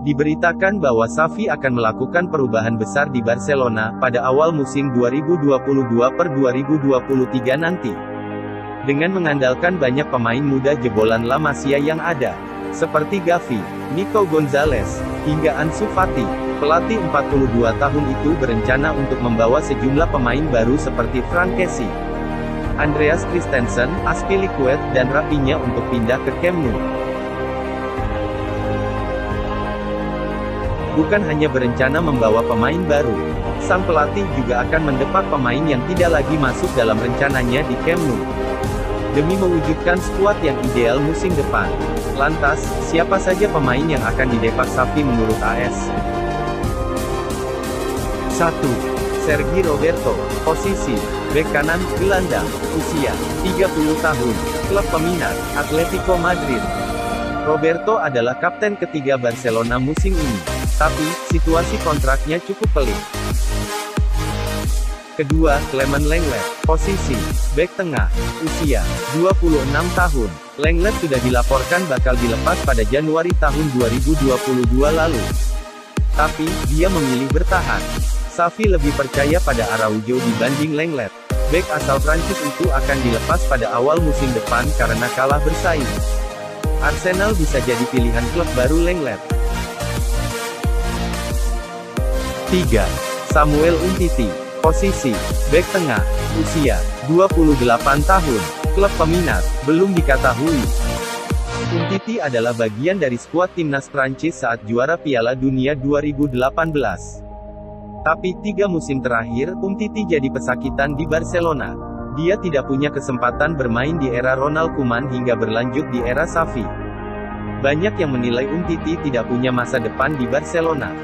Diberitakan bahwa Xavi akan melakukan perubahan besar di Barcelona pada awal musim 2022/2023 nanti. Dengan mengandalkan banyak pemain muda jebolan La Masia yang ada, seperti Gavi, Nico Gonzalez, hingga Ansu Fati, pelatih 42 tahun itu berencana untuk membawa sejumlah pemain baru seperti Franck Kessie, Andreas Christensen, Azpilicueta, dan Raphinha untuk pindah ke Camp Nou. Bukan hanya berencana membawa pemain baru, sang pelatih juga akan mendepak pemain yang tidak lagi masuk dalam rencananya di Camp Nou, demi mewujudkan skuad yang ideal musim depan. Lantas, siapa saja pemain yang akan didepak Xavi menurut AS? 1. Sergi Roberto, posisi bek kanan, gelandang, usia 30 tahun, klub peminat, Atletico Madrid. Roberto adalah kapten ketiga Barcelona musim ini, tapi situasi kontraknya cukup pelik. Kedua, Clement Lenglet, posisi bek tengah, usia 26 tahun. Lenglet sudah dilaporkan bakal dilepas pada Januari tahun 2022 lalu. Tapi, dia memilih bertahan. Xavi lebih percaya pada Araujo dibanding Lenglet. Bek asal Prancis itu akan dilepas pada awal musim depan karena kalah bersaing. Arsenal bisa jadi pilihan klub baru Lenglet. 3. Samuel Umtiti, posisi bek tengah, usia 28 tahun, klub peminat, belum diketahui. Umtiti adalah bagian dari skuad timnas Prancis saat juara Piala Dunia 2018. Tapi 3 musim terakhir, Umtiti jadi pesakitan di Barcelona. Dia tidak punya kesempatan bermain di era Ronald Koeman hingga berlanjut di era Xavi. Banyak yang menilai Umtiti tidak punya masa depan di Barcelona.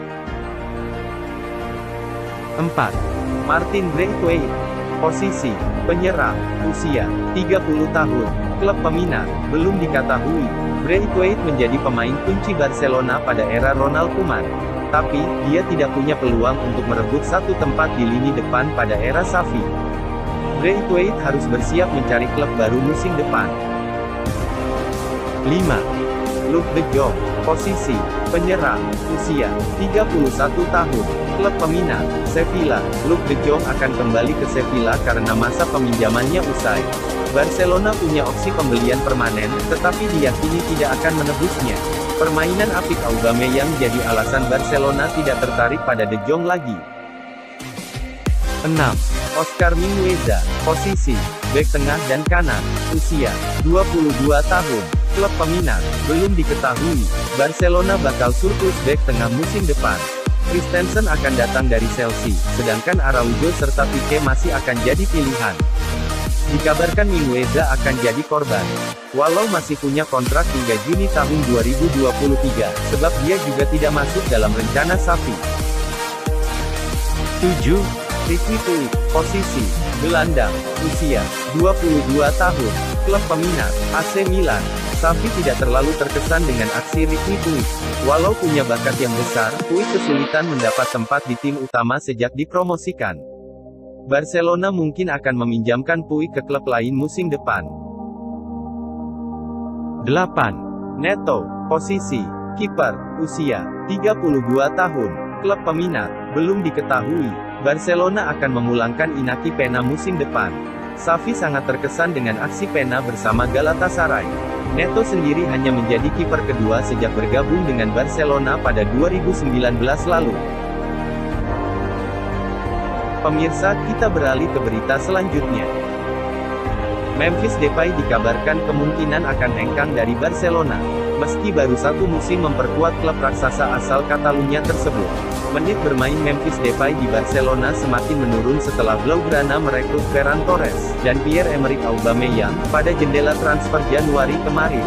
4. Martin Braithwaite, posisi penyerang, usia 30 tahun, klub peminat, belum diketahui. Braithwaite menjadi pemain kunci Barcelona pada era Ronald Koeman. Tapi, dia tidak punya peluang untuk merebut satu tempat di lini depan pada era Xavi. Braithwaite harus bersiap mencari klub baru musim depan. 5. Luuk de Jong, posisi penyerang, usia 31 tahun, klub peminat, Sevilla. Luuk de Jong akan kembali ke Sevilla karena masa peminjamannya usai. Barcelona punya opsi pembelian permanen, tetapi diyakini tidak akan menebusnya. Permainan apik Aubameyang jadi alasan Barcelona tidak tertarik pada de Jong lagi. 6. Oscar Mingueza, posisi bek tengah dan kanan, usia 22 tahun, klub peminat, belum diketahui. Barcelona bakal surplus bek tengah musim depan. Christensen akan datang dari Chelsea, sedangkan Araujo serta Pique masih akan jadi pilihan. Dikabarkan Mingueza akan jadi korban, walau masih punya kontrak hingga Juni tahun 2023, sebab dia juga tidak masuk dalam rencana Xavi. 7. Riqui Puig, posisi gelandang, usia 22 tahun, klub peminat, AC Milan. Xavi tidak terlalu terkesan dengan aksi Riqui Puig. Walau punya bakat yang besar, Puig kesulitan mendapat tempat di tim utama sejak dipromosikan. Barcelona mungkin akan meminjamkan Puig ke klub lain musim depan. 8. Neto, posisi kiper, usia 32 tahun, klub peminat, belum diketahui. Barcelona akan memulangkan Inaki Pena musim depan. Xavi sangat terkesan dengan aksi Pena bersama Galatasaray. Neto sendiri hanya menjadi kiper kedua sejak bergabung dengan Barcelona pada 2019 lalu. Pemirsa, kita beralih ke berita selanjutnya. Memphis Depay dikabarkan kemungkinan akan hengkang dari Barcelona. Meski baru satu musim memperkuat klub raksasa asal Catalunya tersebut, menit bermain Memphis Depay di Barcelona semakin menurun setelah Blaugrana merekrut Ferran Torres dan Pierre-Emerick Aubameyang pada jendela transfer Januari kemarin.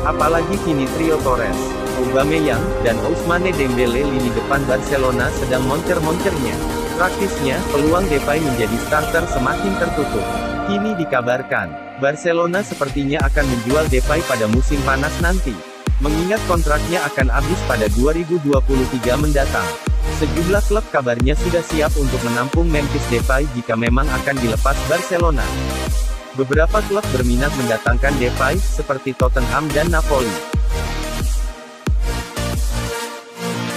Apalagi kini trio Torres, Aubameyang, dan Ousmane Dembele lini depan Barcelona sedang moncer-moncernya. Praktisnya, peluang Depay menjadi starter semakin tertutup. Kini dikabarkan, Barcelona sepertinya akan menjual Depay pada musim panas nanti, mengingat kontraknya akan habis pada 2023 mendatang. Sejumlah klub kabarnya sudah siap untuk menampung Memphis Depay jika memang akan dilepas Barcelona. Beberapa klub berminat mendatangkan Depay, seperti Tottenham dan Napoli.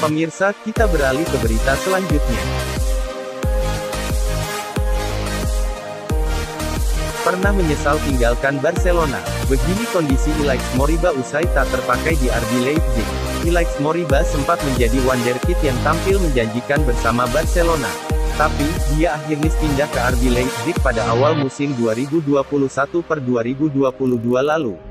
Pemirsa, kita beralih ke berita selanjutnya. Pernah menyesal tinggalkan Barcelona. Begini kondisi Ilaix Moriba usai tak terpakai di RB Leipzig. Ilaix Moriba sempat menjadi wonderkid yang tampil menjanjikan bersama Barcelona. Tapi, dia akhirnya pindah ke RB Leipzig pada awal musim 2021/2022 lalu.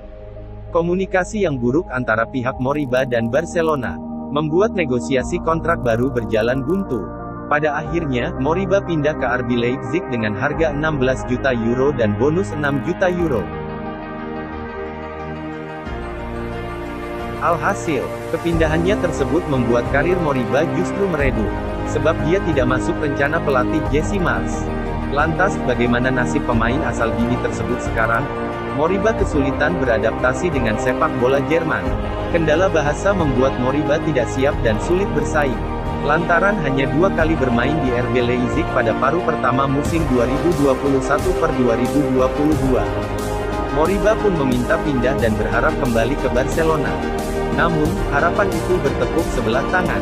Komunikasi yang buruk antara pihak Moriba dan Barcelona membuat negosiasi kontrak baru berjalan buntu. Pada akhirnya, Moriba pindah ke RB Leipzig dengan harga 16 juta euro dan bonus 6 juta euro. Alhasil, kepindahannya tersebut membuat karir Moriba justru meredup, sebab dia tidak masuk rencana pelatih Jesse Marsch. Lantas, bagaimana nasib pemain asal Gini tersebut sekarang? Moriba kesulitan beradaptasi dengan sepak bola Jerman. Kendala bahasa membuat Moriba tidak siap dan sulit bersaing. Lantaran hanya 2 kali bermain di RB Leipzig pada paruh pertama musim 2021/2022. Moriba pun meminta pindah dan berharap kembali ke Barcelona. Namun, harapan itu bertepuk sebelah tangan.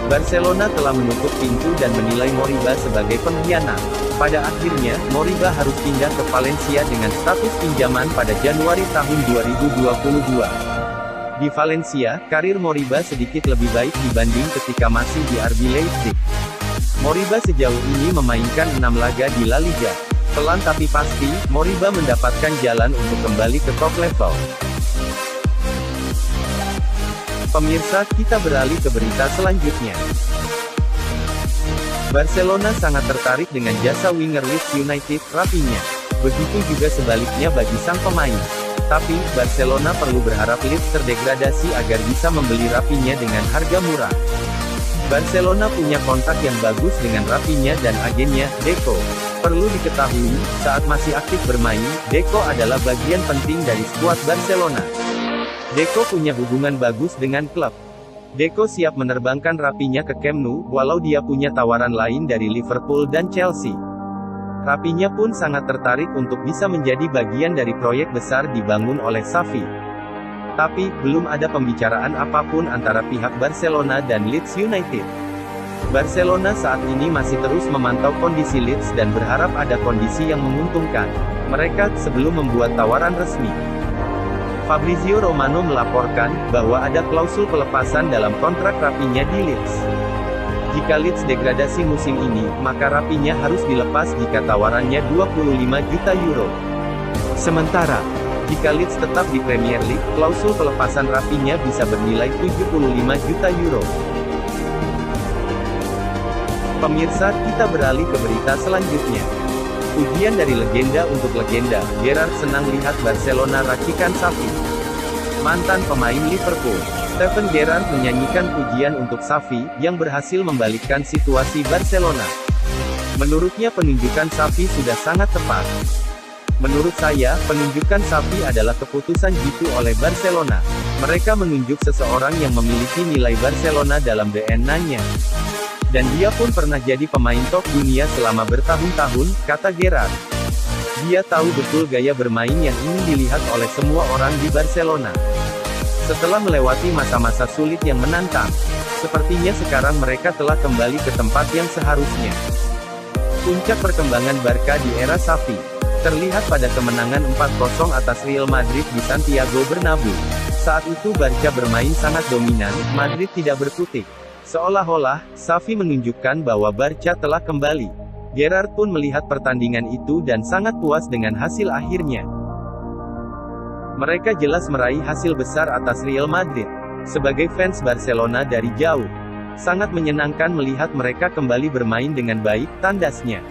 Barcelona telah menutup pintu dan menilai Moriba sebagai pengkhianat. Pada akhirnya, Moriba harus pindah ke Valencia dengan status pinjaman pada Januari tahun 2022. Di Valencia, karir Moriba sedikit lebih baik dibanding ketika masih di RB Leipzig. Moriba sejauh ini memainkan 6 laga di La Liga. Pelan tapi pasti, Moriba mendapatkan jalan untuk kembali ke top level. Pemirsa, kita beralih ke berita selanjutnya. Barcelona sangat tertarik dengan jasa winger Leeds United, Raphinha. Begitu juga sebaliknya bagi sang pemain. Tapi, Barcelona perlu berharap Leeds terdegradasi agar bisa membeli Raphinha dengan harga murah. Barcelona punya kontak yang bagus dengan Raphinha dan agennya, Deco. Perlu diketahui, saat masih aktif bermain, Deco adalah bagian penting dari skuad Barcelona. Deco punya hubungan bagus dengan klub. Deco siap menerbangkan Raphinha ke Camp Nou, walau dia punya tawaran lain dari Liverpool dan Chelsea. Raphinha pun sangat tertarik untuk bisa menjadi bagian dari proyek besar dibangun oleh Xavi. Tapi, belum ada pembicaraan apapun antara pihak Barcelona dan Leeds United. Barcelona saat ini masih terus memantau kondisi Leeds dan berharap ada kondisi yang menguntungkan mereka sebelum membuat tawaran resmi. Fabrizio Romano melaporkan bahwa ada klausul pelepasan dalam kontrak Raphinha di Leeds. Jika Leeds degradasi musim ini, maka Raphinha harus dilepas jika tawarannya 25 juta euro. Sementara, jika Leeds tetap di Premier League, klausul pelepasan Raphinha bisa bernilai 75 juta euro. Pemirsa, kita beralih ke berita selanjutnya. Pujian dari legenda untuk legenda, Gerrard senang lihat Barcelona racikan Xavi. Mantan pemain Liverpool, Steven Gerrard menyanyikan pujian untuk Xavi, yang berhasil membalikkan situasi Barcelona. Menurutnya penunjukan Xavi sudah sangat tepat. Menurut saya, penunjukan Xavi adalah keputusan jitu oleh Barcelona. Mereka menunjuk seseorang yang memiliki nilai Barcelona dalam DNA-nya. Dan dia pun pernah jadi pemain top dunia selama bertahun-tahun, kata Gerrard. Dia tahu betul gaya bermain yang ingin dilihat oleh semua orang di Barcelona. Setelah melewati masa-masa sulit yang menantang, sepertinya sekarang mereka telah kembali ke tempat yang seharusnya. Puncak perkembangan Barca di era Xavi terlihat pada kemenangan 4-0 atas Real Madrid di Santiago Bernabeu. Saat itu Barca bermain sangat dominan, Madrid tidak berkutik. Seolah-olah, Xavi menunjukkan bahwa Barca telah kembali. Gerrard pun melihat pertandingan itu dan sangat puas dengan hasil akhirnya. Mereka jelas meraih hasil besar atas Real Madrid. Sebagai fans Barcelona dari jauh, sangat menyenangkan melihat mereka kembali bermain dengan baik, tandasnya.